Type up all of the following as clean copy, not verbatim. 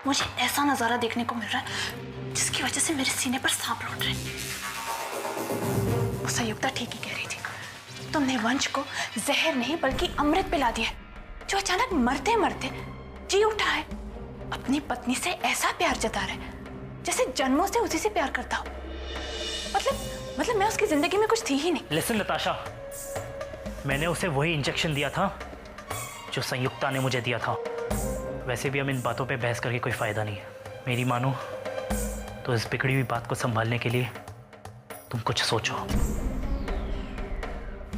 मुझे ऐसा नजारा देखने को मिल रहा है जिसकी वजह से मेरे सीने पर सांप लौट रहे हैं। वो संयुक्ता ठीक ही कह रही थी, तुमने वंश को जहर नहीं बल्कि अमृत पिला दिया, जो अचानक मरते मरते जी उठा है। अपनी पत्नी से ऐसा प्यार जता रहा है जैसे जन्मों से उसी से प्यार करता हो। मतलब मैं उसकी जिंदगी में कुछ थी ही नहीं। लिसन नताशा, मैंने उसे वही इंजेक्शन दिया था जो संयुक्ता ने मुझे दिया था। वैसे भी हम इन बातों पे बहस करके कोई फायदा नहीं है। मेरी मानो तो इस बिगड़ी हुई बात को संभालने के लिए तुम कुछ सोचो।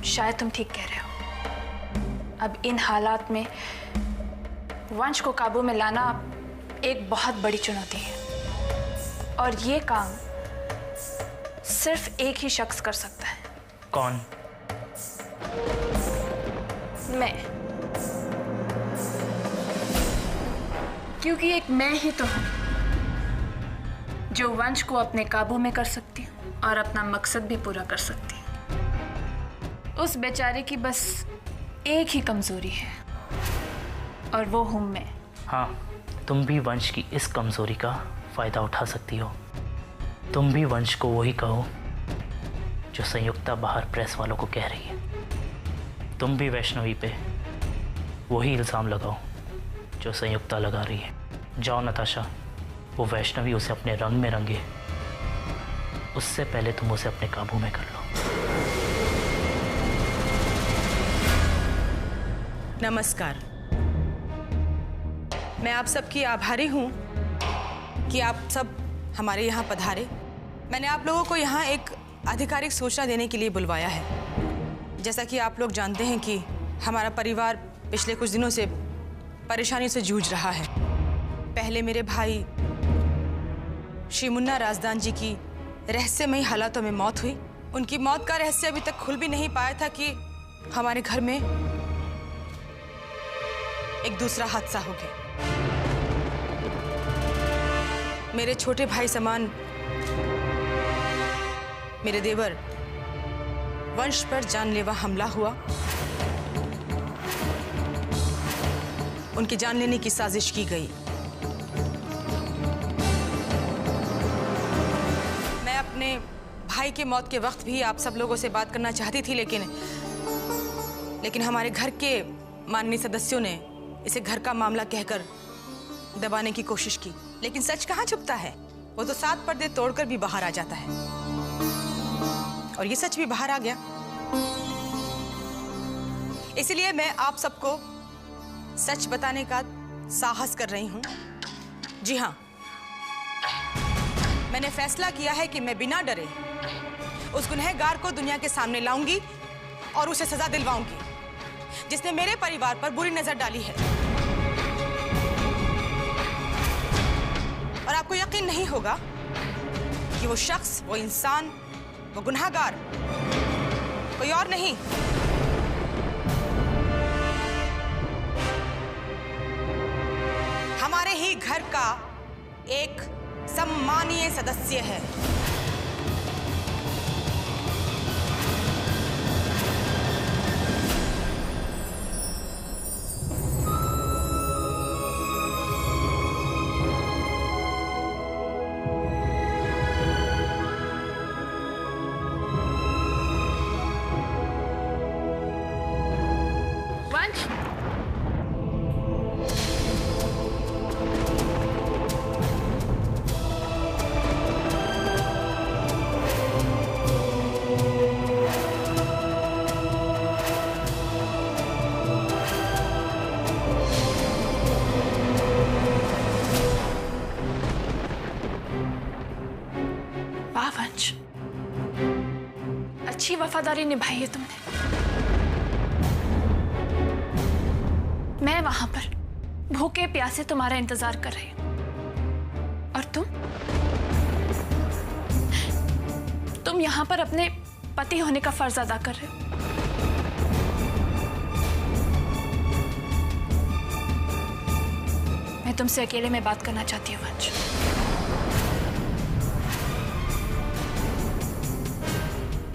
शायद तुम ठीक कह रहे हो। अब इन हालात में वंश को काबू में लाना एक बहुत बड़ी चुनौती है, और ये काम सिर्फ एक ही शख्स कर सकता है। कौन? मैं, क्योंकि एक मैं ही तो हूं जो वंश को अपने काबू में कर सकती हूँ और अपना मकसद भी पूरा कर सकती हूँ। उस बेचारे की बस एक ही कमजोरी है, और वो हूं मैं। हाँ, तुम भी वंश की इस कमजोरी का फायदा उठा सकती हो। तुम भी वंश को वही कहो जो संयुक्ता बाहर प्रेस वालों को कह रही है। तुम भी वैष्णवी पे वही इल्ज़ाम लगाओ जो संयुक्ता लगा रही है। जाओ नताशा, वो वैष्णवी उसे अपने रंग में रंगे, उससे पहले तुम उसे अपने काबू में कर लो। नमस्कार। मैं आप सबकी आभारी हूँ कि आप सब हमारे यहाँ पधारे। मैंने आप लोगों को यहाँ एक आधिकारिक सूचना देने के लिए बुलवाया है। जैसा कि आप लोग जानते हैं कि हमारा परिवार पिछले कुछ दिनों से परेशानी से जूझ रहा है। पहले मेरे भाई श्री मुन्ना राजदान जी की रहस्यमयी हालातों में मौत हुई। उनकी मौत का रहस्य अभी तक खुल भी नहीं पाया था कि हमारे घर में एक दूसरा हादसा हो गया। मेरे छोटे भाई समान मेरे देवर वंश पर जानलेवा हमला हुआ। उनकी जान लेने की साजिश की गई। मैं अपने भाई के मौत के वक्त भी आप सब लोगों से बात करना चाहती थी, लेकिन हमारे घर के माननीय सदस्यों ने इसे घर का मामला कहकर दबाने की कोशिश की। लेकिन सच कहाँ छुपता है, वो तो 7 पर्दे तोड़कर भी बाहर आ जाता है, और ये सच भी बाहर आ गया। इसलिए मैं आप सबको सच बताने का साहस कर रही हूं। जी हाँ, मैंने फैसला किया है कि मैं बिना डरे उस गुनहगार को दुनिया के सामने लाऊंगी और उसे सजा दिलवाऊंगी जिसने मेरे परिवार पर बुरी नजर डाली है। और आपको यकीन नहीं होगा कि वो शख्स, वो इंसान, वो गुनहगार कोई और नहीं, हमारे ही घर का एक सम्मानीय सदस्य है। अच्छी वफादारी निभाई है तुमने। मैं वहां पर भूखे प्यासे तुम्हारा इंतजार कर रही हूं, और तुम यहां पर अपने पति होने का फर्ज अदा कर रहे हो। मैं तुमसे अकेले में बात करना चाहती हूँ वंश।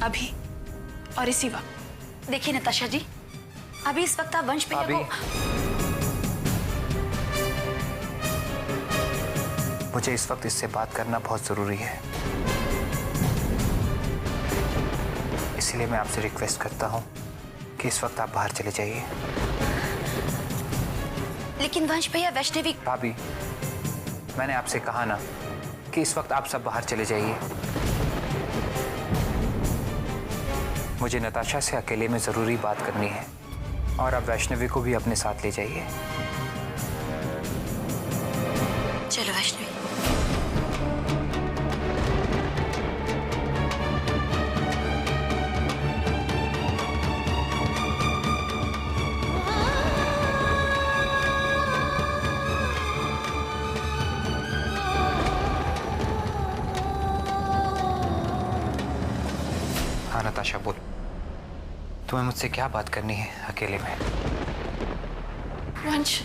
अभी और इसी वक्त। देखिए नताशा जी, अभी इस वक्त आप वंश भैया को मुझे इस वक्त इससे बात करना बहुत ज़रूरी है, इसलिए मैं आपसे रिक्वेस्ट करता हूँ कि इस वक्त आप बाहर चले जाइए। लेकिन वंश भैया, वैष्णवी। भाभी, मैंने आपसे कहा ना कि इस वक्त आप सब बाहर चले जाइए। मुझे नताशा से अकेले में ज़रूरी बात करनी है और आप वैष्णवी को भी अपने साथ ले जाइए। चलो वैष्णवी। हाँ नताशा, बोल, तुम्हें मुझसे क्या बात करनी है अकेले में? वंश,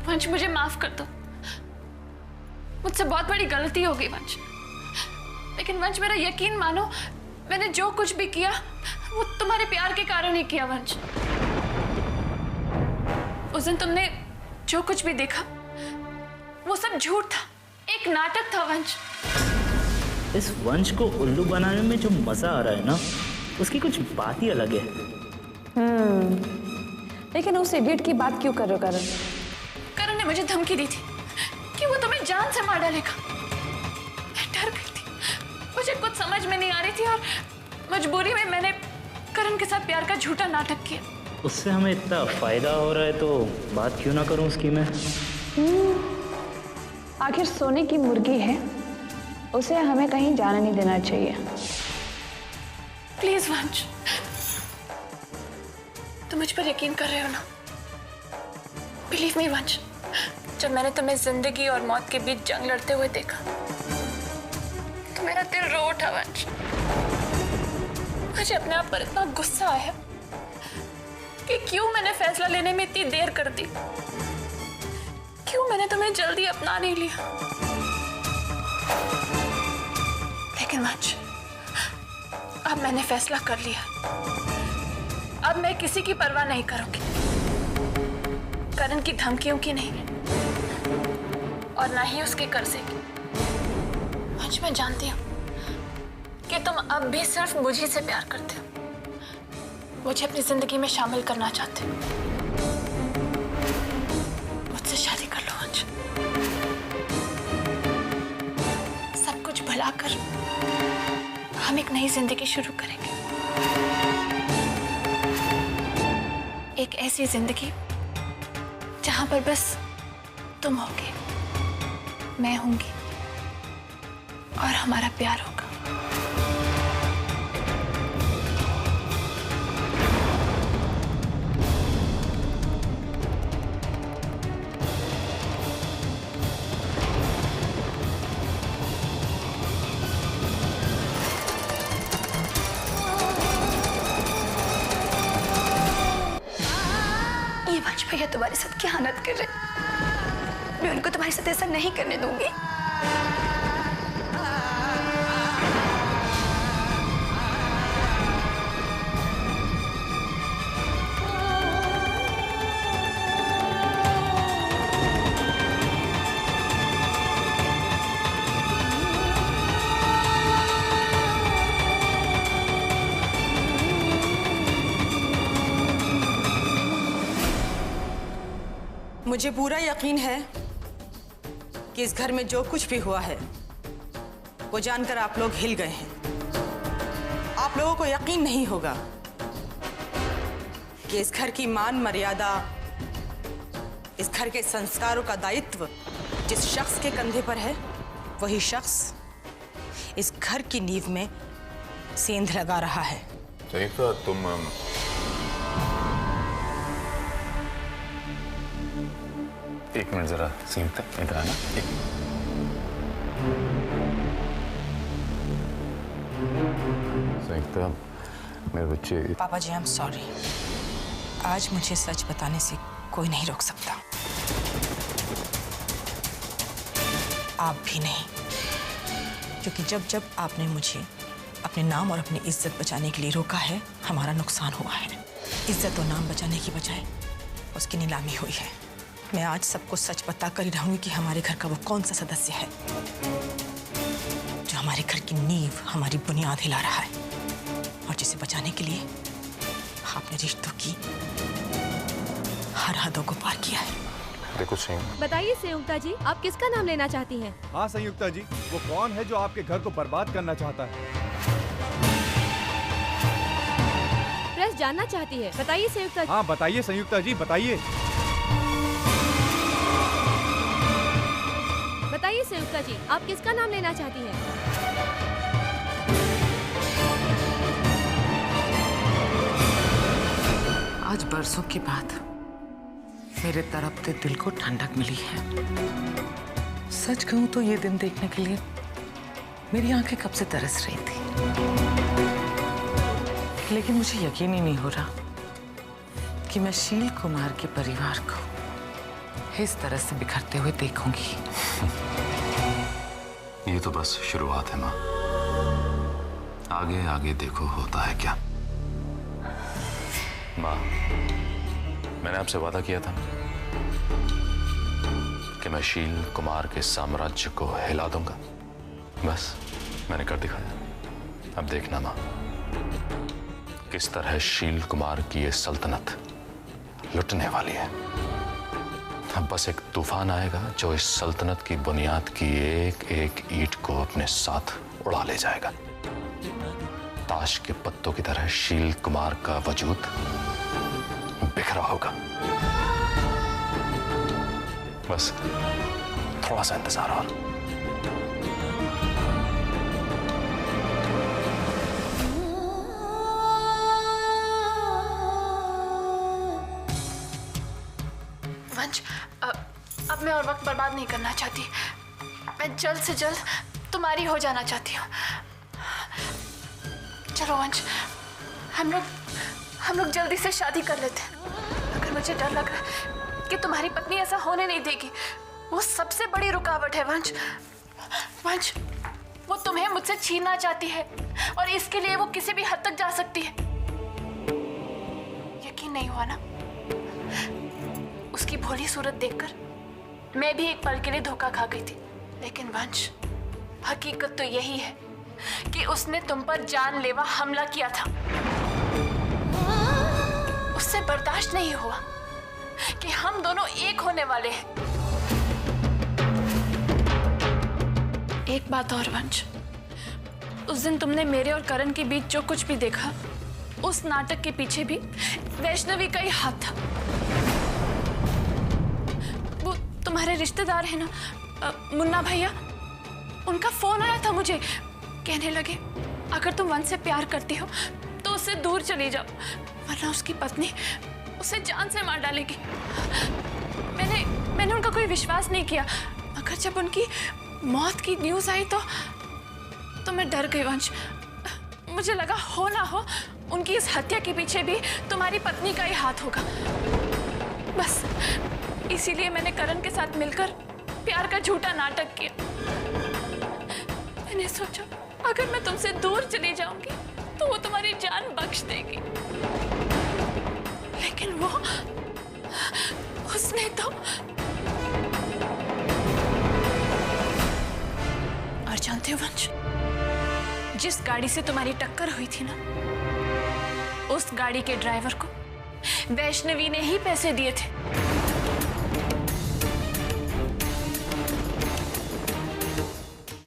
वंश मुझे माफ कर दो। मुझसे बहुत बड़ी गलती हो गई वंश। लेकिन वंश, मेरा यकीन मानो, मैंने जो कुछ भी किया वो तुम्हारे प्यार के कारण ही किया वंश। उस दिन तुमने जो कुछ भी देखा वो सब झूठ था, एक नाटक था वंश। इस वंश को उल्लू बनाने में जो मजा आ रहा है ना, उसकी कुछ बात ही अलग है। लेकिन उस इडियट की बात क्यों कर रहे हो करण? करण ने मुझे धमकी दी थी कि वो तुम्हें जान से मार डालेगा। मैं डर गई थी, मुझे कुछ समझ में नहीं आ रही थी और मजबूरी में मैंने करण के साथ प्यार का झूठा नाटक किया। उससे हमें इतना फायदा हो रहा है तो बात क्यों ना करूं उसकी मैं। आखिर सोने की मुर्गी है, उसे हमें कहीं जाने नहीं देना चाहिए। प्लीज वंश, तुम मुझ पर यकीन कर रहे हो ना? बिलीव मी वंश, जब मैंने तुम्हें जिंदगी और मौत के बीच जंग लड़ते हुए देखा तो मेरा दिल रो उठा वंश। मुझे अपने आप पर इतना गुस्सा आया कि क्यों मैंने फैसला लेने में इतनी देर कर दी, क्यों मैंने तुम्हें जल्दी अपना नहीं लिया। लेकिन वंश, अब मैंने फैसला कर लिया। अब मैं किसी की परवाह नहीं करूंगी, करण की धमकियों की नहीं और ना ही उसके कर्जे की। वंश, मैं जानती हूँ कि तुम अब भी सिर्फ मुझे से प्यार करते हो, मुझे अपनी जिंदगी में शामिल करना चाहते हो। मुझसे शादी कर लो वंश, सब कुछ भुला कर हम एक नई जिंदगी शुरू करेंगे। एक ऐसी जिंदगी जहां पर बस तुम होगे, मैं होंगी और हमारा प्यार होगा। भैया तुम्हारे साथ क्या हालत कर रहे हैं? मैं उनको तुम्हारे साथ ऐसा नहीं करने दूंगी। मुझे पूरा यकीन है कि इस घर में जो कुछ भी हुआ है वो जानकर आप लोग हिल गए हैं। आप लोगों को यकीन नहीं होगा कि इस घर की मान मर्यादा, इस घर के संस्कारों का दायित्व जिस शख्स के कंधे पर है, वही शख्स इस घर की नींव में सेंध लगा रहा है। संयुक्ता, तुम एक मिनट जरा। संयुक्ता इधर आना। संयुक्ता, मेरे बच्चे। पापा जी, आई एम सॉरी। आज मुझे सच बताने से कोई नहीं रोक सकता, आप भी नहीं, क्योंकि जब जब आपने मुझे अपने नाम और अपनी इज्जत बचाने के लिए रोका है, हमारा नुकसान हुआ है। इज्जत और नाम बचाने की बजाय उसकी नीलामी हुई है। मैं आज सबको सच बता कर ही रहूंगी कि हमारे घर का वो कौन सा सदस्य है जो हमारे घर की नींव, हमारी बुनियाद हिला रहा है, और जिसे बचाने के लिए आपने रिश्तों की हर हदों को पार किया है। देखो संयुक्त, बताइए संयुक्ता जी, आप किसका नाम लेना चाहती हैं? हाँ संयुक्ता जी, वो कौन है जो आपके घर को बर्बाद करना चाहता है? प्रेस जानना चाहती है, बताइए संयुक्ता जी। हाँ बताइए संयुक्ता जी, बताइए। बताइए संयुक्ता जी, आप किसका नाम लेना चाहती हैं? आज बरसों के बाद मेरे तड़पते दिल को ठंडक मिली है। सच कहूं तो ये दिन देखने के लिए मेरी आंखें कब से तरस रही थी, लेकिन मुझे यकीन ही नहीं हो रहा कि मैं शील कुमार के परिवार को इस तरह से बिखरते हुए देखूंगी। ये तो बस शुरुआत है माँ, आगे आगे देखो होता है क्या। माँ, मैंने आपसे वादा किया था कि मैं शील कुमार के साम्राज्य को हिला दूंगा। बस मैंने कर दिखाया। अब देखना माँ, किस तरह शील कुमार की ये सल्तनत लुटने वाली है। अब बस एक तूफान आएगा जो इस सल्तनत की बुनियाद की एक एक ईंट को अपने साथ उड़ा ले जाएगा। ताश के पत्तों की तरह शील कुमार का वजूद बिखरा होगा। बस थोड़ा सा इंतजार और। वंश, अब मैं और वक्त बर्बाद नहीं करना चाहती। मैं जल्द से जल्द तुम्हारी हो जाना चाहती हूँ। चलो वंश, हम लोग जल्दी से शादी कर लेते हैं। अगर मुझे डर लग रहा है कि तुम्हारी पत्नी ऐसा होने नहीं देगी, वो सबसे बड़ी रुकावट है वंश। वंश, वो तुम्हें मुझसे छीनना चाहती है और इसके लिए वो किसी भी हद तक जा सकती है। यकीन नहीं हुआ ना? उसकी भोली सूरत देखकर मैं भी एक पल के लिए धोखा खा गई थी। लेकिन वंश, हकीकत तो यही है कि उसने तुम पर जानलेवा हमला किया था। उससे बर्दाश्त नहीं हुआ कि हम दोनों एक होने वाले हैं। एक बात और वंश, उस दिन तुमने मेरे और करण के बीच जो कुछ भी देखा, उस नाटक के पीछे भी वैष्णवी का ही हाथ था। वो तुम्हारे रिश्तेदार है ना, मुन्ना भैया, उनका फोन आया था मुझे। कहने लगे अगर तुम वंश से प्यार करती हो तो उससे दूर चली जाओ, वरना उसकी पत्नी उसे जान से मार डालेगी। मैंने उनका कोई विश्वास नहीं किया, मगर जब उनकी मौत की न्यूज़ आई तो मैं डर गई वंश। मुझे लगा हो ना हो उनकी इस हत्या के पीछे भी तुम्हारी पत्नी का ही हाथ होगा। बस इसीलिए मैंने करण के साथ मिलकर प्यार का झूठा नाटक किया। मैंने सोचा अगर मैं तुमसे दूर चली जाऊंगी तो वो तुम्हारी जान बख्श देगी, लेकिन उसने तो। और जानते हो वंश, जिस गाड़ी से तुम्हारी टक्कर हुई थी ना, उस गाड़ी के ड्राइवर को वैष्णवी ने ही पैसे दिए थे।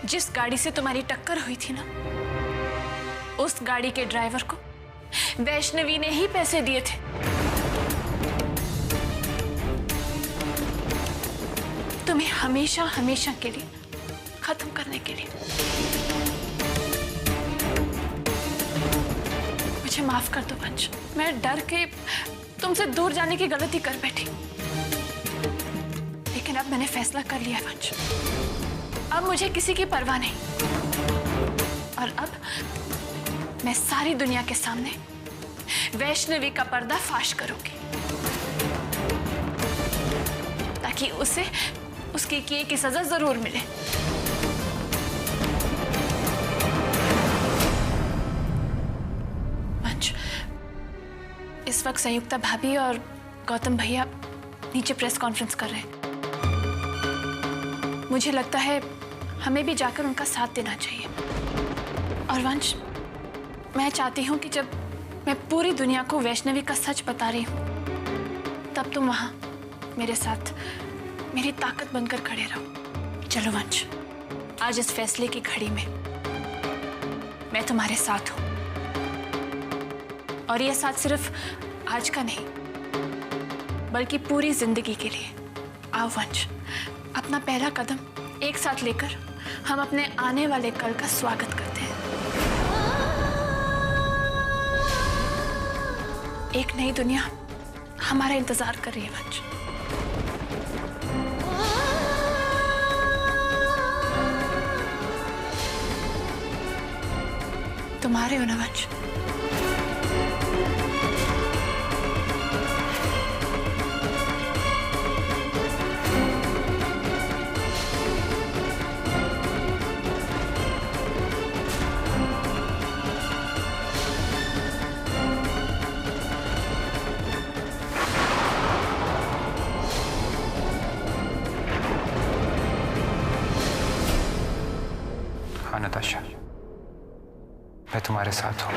जिस गाड़ी से तुम्हारी टक्कर हुई थी ना, उस गाड़ी के ड्राइवर को वैष्णवी ने ही पैसे दिए थे। तुम्हें हमेशा हमेशा के लिए खत्म करने के लिए। मुझे माफ कर दो वंश, मैं डर के तुमसे दूर जाने की गलती कर बैठी, लेकिन अब मैंने फैसला कर लिया है वंश। अब मुझे किसी की परवाह नहीं, और अब मैं सारी दुनिया के सामने वैष्णवी का पर्दा फाश करूंगी, ताकि उसे उसके किए की सजा जरूर मिले। वंश, इस वक्त संयुक्ता भाभी और गौतम भैया नीचे प्रेस कॉन्फ्रेंस कर रहे हैं। मुझे लगता है हमें भी जाकर उनका साथ देना चाहिए। और वंश, मैं चाहती हूँ कि जब मैं पूरी दुनिया को वैष्णवी का सच बता रही हूँ, तब तुम वहाँ मेरे साथ मेरी ताकत बनकर खड़े रहो। चलो वंश, आज इस फैसले की घड़ी में मैं तुम्हारे साथ हूँ। और ये साथ सिर्फ आज का नहीं, बल्कि पूरी जिंदगी के लिए। आओ वंश, अपना पहला कदम एक साथ लेकर हम अपने आने वाले कल का स्वागत करते हैं। एक नई दुनिया हमारा इंतजार कर रही है वंश। तुम्हारे हो ना वंश? हाँ नताशा, मैं तुम्हारे साथ हूँ।